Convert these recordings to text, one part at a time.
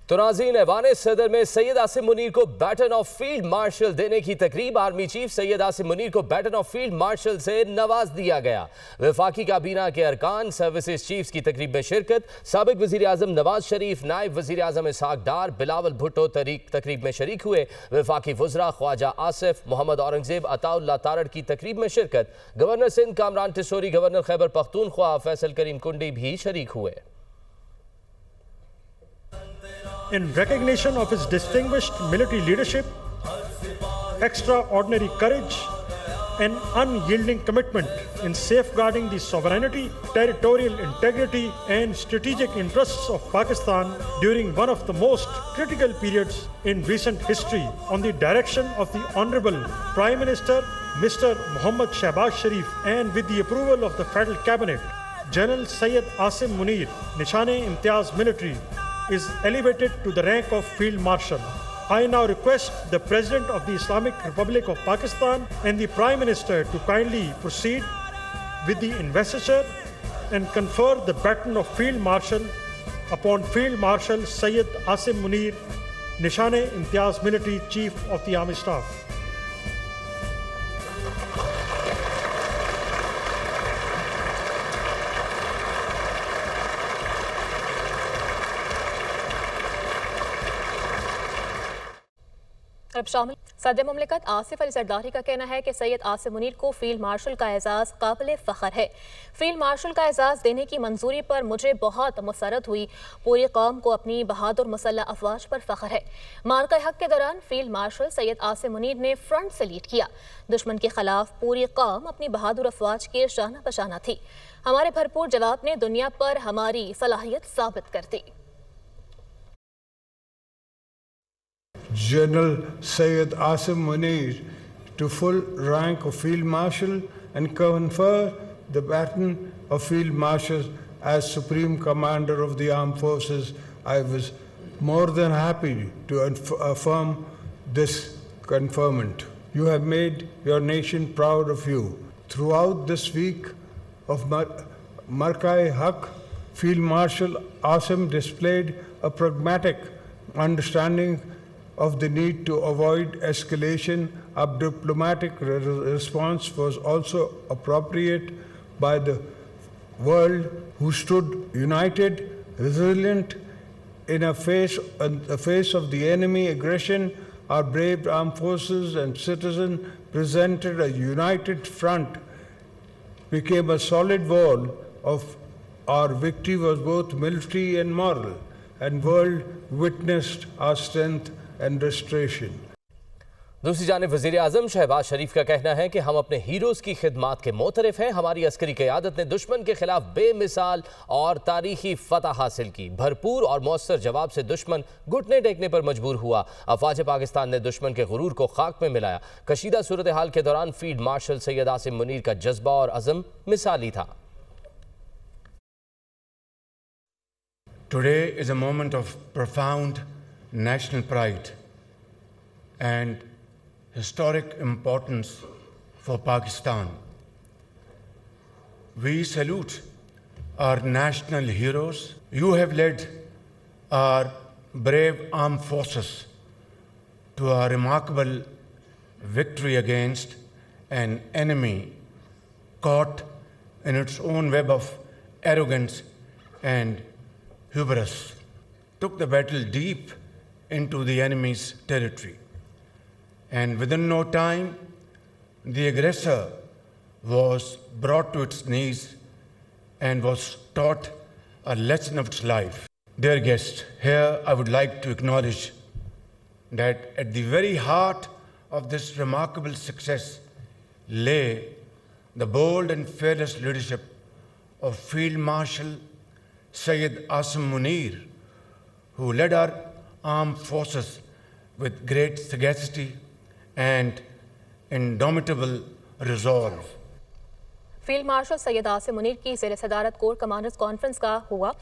तो नाज़रीन, ऐवान सदर में सैयद आसिम मुनीर को बैटन ऑफ फील्ड मार्शल देने की तकरीब। आर्मी चीफ सैयद आसिम मुनीर को बैटन ऑफ फील्ड मार्शल से नवाज दिया गया। वफाकी काबीना के अरकान, सर्विसेज चीफ्स की तकरीब में शिरकत। साबिक वज़ीर आज़म नवाज शरीफ, नायब वज़ीर आज़म इसहाक डार, बिलावल भुट्टो तकरीब में शरीक हुए। वफाकी वज़रा ख्वाजा आसिफ, मोहम्मद औरंगजेब अताउल्लाह तारड़ की तकरीब में शिरकत। गवर्नर सिंध कामरान टिसोरी, गवर्नर खैबर पख्तूनख्वा फैसल करीम कुंडी भी शरीक हुए। In recognition of his distinguished military leadership, extraordinary courage, and unyielding commitment in safeguarding the sovereignty, territorial integrity, and strategic interests of Pakistan during one of the most critical periods in recent history, on the direction of the Honorable Prime Minister, Mr. Mohammad Shehbaz Sharif, and with the approval of the Federal Cabinet, General Syed Asim Munir, Nishan-e-Imtiaz Military, is elevated to the rank of Field Marshal. I now request the President of the Islamic Republic of Pakistan and the Prime Minister to kindly proceed with the investiture and confer the baton of Field Marshal upon Field Marshal Syed Asim Munir, Nishan-e-Imtiaz Military Chief of the Army Staff. अब शामिल सदर मुमलिकत आसिफ अली जरदारी का कहना है कि सैयद आसिम मुनीर को field marshal का एजाज़ काबिल फ़ख्र है। फील्ड मार्शल का एजाज़ देने की मंजूरी पर मुझे बहुत मुसरत हुई। पूरी कौम को अपनी बहादुर मुसल्लह अफवाज पर फ़ख्र है। मार्का हक के दौरान फील्ड मार्शल सैयद आसिम मुनीर ने फ्रंट से लीड किया। दुश्मन के खिलाफ पूरी कौम अपनी बहादुर अफवाज के शाना बशाना थी। हमारे भरपूर जवाब ने दुनिया पर हमारी सलाहियत साबित कर दी। General Syed Asim Munir to full rank of Field Marshal and confer the baton of Field Marshal as Supreme Commander of the Armed Forces. I was more than happy to affirm this conferment. You have made your nation proud of you. Throughout this week of Marka-e-Haq, Field Marshal Asim displayed a pragmatic understanding of the need to avoid escalation. A diplomatic response was also appropriate by the world, who stood united, resilient in the face of the enemy aggression. Our brave armed forces and citizens presented a united front, became a solid wall of our victory was both military and moral, and world witnessed our strength and restoration. दूसरी जानिब वज़ीर आज़म शहबाज शरीफ का कहना है कि हम अपने heroes की खिदमात के मोतरफ़ हैं। हमारी अस्करी क़यादत ने दुश्मन के खिलाफ बेमिसाल और तारीखी फ़तह हासिल की। भरपूर और मौसर जवाब से दुश्मन घुटने टेकने पर मजबूर हुआ। अफ़वाज पाकिस्तान ने दुश्मन के गुरूर को खाक में मिलाया। कशीदा सूरत हाल के दौरान फील्ड मार्शल सैयद आसिम मुनीर का जज्बा और अज़म मिसाली था। Today is a moment of profound national pride and historic importance for Pakistan. We salute our national heroes. You have led our brave armed forces to a remarkable victory against an enemy caught in its own web of arrogance and hubris. Took the battle deep into the enemy's territory. And within no time, the aggressor was brought to its knees and was taught a lesson of its life. Dear guests, here I would like to acknowledge that at the very heart of this remarkable success lay the bold and fearless leadership of Field Marshal Syed Asim Munir, who led our armed forces with great sagacity and indomitable resolve. Field marshal Syed Asim Munir की ज़ेर सदारत core commanders conference का हुआ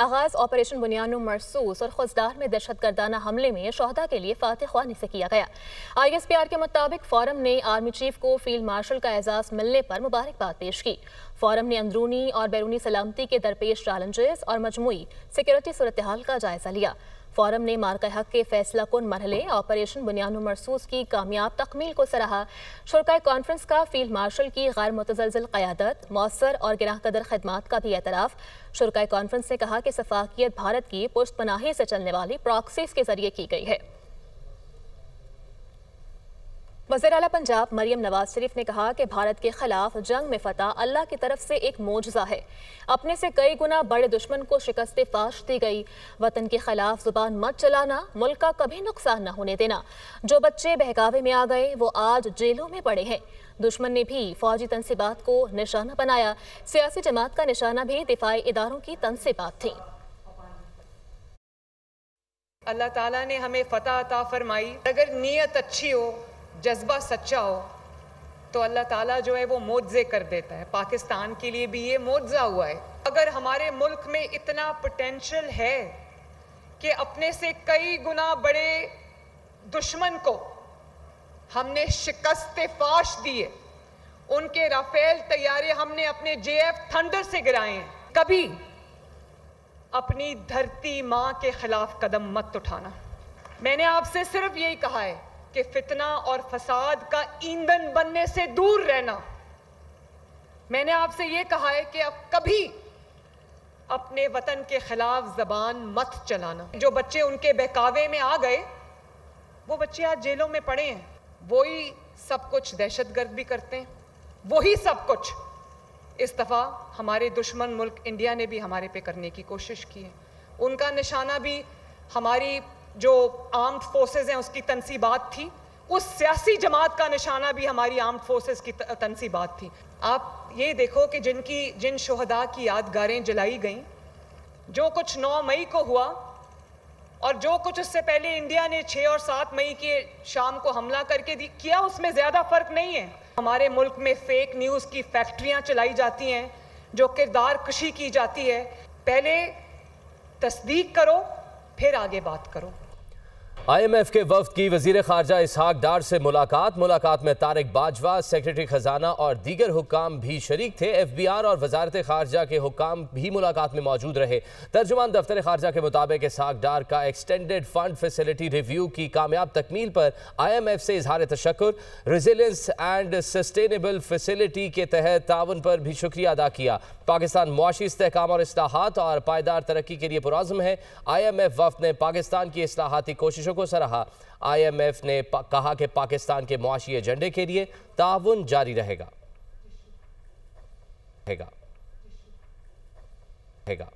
आगाज़ operation बुनियानो मरसूस और खुजदार में दहशत गर्दाना हमले में शहदा के लिए फातह ख्वानी से किया गया। ISPR के मुताबिक फोरम ने आर्मी चीफ को फील्ड मार्शल का एजाज़ मिलने पर मुबारकबाद पेश की। फोरम ने अंदरूनी और बैरूनी सलामती के दरपेश चैलेंजेस और मजमूई सिक्योरिटी सूरत हाल का जायजा लिया। फोरम ने मार्का हक के फैसला कुन मरहले ऑपरेशन बुनियान मरसूस की कामयाब तकमील को सराहा। शुरकाए कॉन्फ्रेंस का फील्ड मार्शल की गैर मुतज़लज़ल क़यादत, मौसर और गिराह कदर खदमात का भी एतराफ़। शुरकाए कॉन्फ्रेंस ने कहा कि सफाकियत भारत की पुश्त पनाही से चलने वाली प्रॉक्सीज के जरिए की गई है। वज़ीर आला पंजाब मरियम नवाज शरीफ ने कहा कि भारत के खिलाफ जंग में फतह अल्लाह की तरफ से एक मोजज़ा है। अपने से कई गुना बड़े दुश्मन को शिकस्त फाश दी गई। वतन के खिलाफ जुबान मत चलाना, मुल्क का कभी नुकसान न होने देना। जो बच्चे बहकावे में आ गए वो आज जेलों में पड़े हैं। दुश्मन ने भी फौजी तनसीबात को निशाना बनाया। सियासी जमात का निशाना भी दिफाई इदारों की तनसीबात थी। अल्लाह ताला ने हमें फतह अता फरमाई। अगर नीयत अच्छी हो, जज्बा सच्चा हो, तो अल्लाह ताला जो है वो मोज़े कर देता है। पाकिस्तान के लिए भी ये मोज़ा हुआ है। अगर हमारे मुल्क में इतना पोटेंशियल है कि अपने से कई गुना बड़े दुश्मन को हमने शिकस्त फाश दी है, उनके राफेल तैयारे हमने अपने JF थंडर से गिराए हैं। कभी अपनी धरती माँ के खिलाफ कदम मत उठाना। मैंने आपसे सिर्फ यही कहा है कि फितना और फसाद का ईंधन बनने से दूर रहना। मैंने आपसे यह कहा है कि अब कभी अपने वतन के खिलाफ जबान मत चलाना। जो बच्चे उनके बहकावे में आ गए वो बच्चे आज जेलों में पड़े हैं। वही सब कुछ दहशतगर्द भी करते हैं, वही सब कुछ इस दफा हमारे दुश्मन मुल्क इंडिया ने भी हमारे पे करने की कोशिश की है। उनका निशाना भी हमारी जो आर्म्ड फोर्सेस हैं उसकी तनसीबात थी, उस सियासी जमात का निशाना भी हमारी आर्म्ड फोर्सेस की तनसीबात थी। आप ये देखो कि जिन शोहदा की यादगारें जलाई गईं, जो कुछ 9 मई को हुआ और जो कुछ उससे पहले इंडिया ने 6 और 7 मई के शाम को हमला करके किया, उसमें ज़्यादा फ़र्क नहीं है। हमारे मुल्क में फेक न्यूज़ की फैक्ट्रियाँ चलाई जाती हैं, जो किरदार कशी की जाती है। पहले तस्दीक करो, फिर आगे बात करो। IMF के वफ्द की वजीर खारजा इसहाक डार से मुलाकात में तारिक बाजवा, सेक्रेटरी खजाना और दीगर हुक्काम भी शरीक थे। FBR और वजारत खारजा के हुक्काम भी मुलाकात में मौजूद रहे। तर्जुमान दफ्तर खारजा के मुताबिक इसहाक डार का एक्सटेंडेड फंड फैसिलिटी रिव्यू की कामयाब तकमील पर IMF से इजहार तशक्कुर, रेजिलियंस एंड सस्टेनेबल फैसिलिटी के तहत ताउन पर भी शुक्रिया अदा किया। पाकिस्तान मुआशी इस्तेहकाम और इस्लाहात और पायदार तरक्की के लिए पुरअज़्म है। IMF वफ्द ने पाकिस्तान की इस्लाहाती कोशिशों को सराहा। IMF ने कहा कि पाकिस्तान के मुआशी एजेंडे के लिए ताउन जारी रहेगा। रहेगा